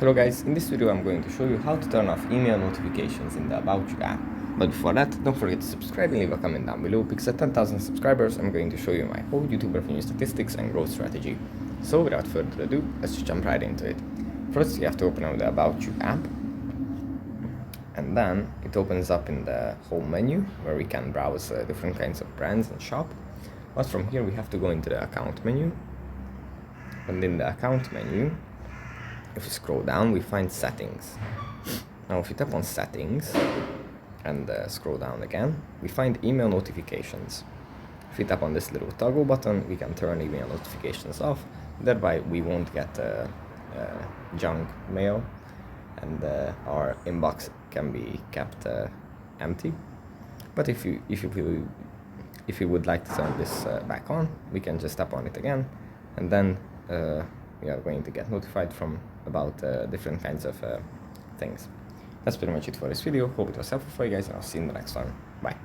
Hello guys, in this video I'm going to show you how to turn off email notifications in the About You app. But before that, don't forget to subscribe and leave a comment down below, because at 10,000 subscribers I'm going to show you my whole YouTube revenue statistics and growth strategy. So without further ado, let's just jump right into it. First you have to open up the About You app, and then it opens up in the home menu where we can browse different kinds of brands and shop. But from here we have to go into the account menu, and in the account menu, if we scroll down, we find settings. Now if you tap on settings and scroll down again, we find email notifications. If we tap on this little toggle button, we can turn email notifications off. Thereby we won't get junk mail, and our inbox can be kept empty. But if you would like to turn this back on, we can just tap on it again, and then we are going to get notified about different kinds of things. That's pretty much it for this video. Hope it was helpful for you guys, and I'll see you in the next one. Bye.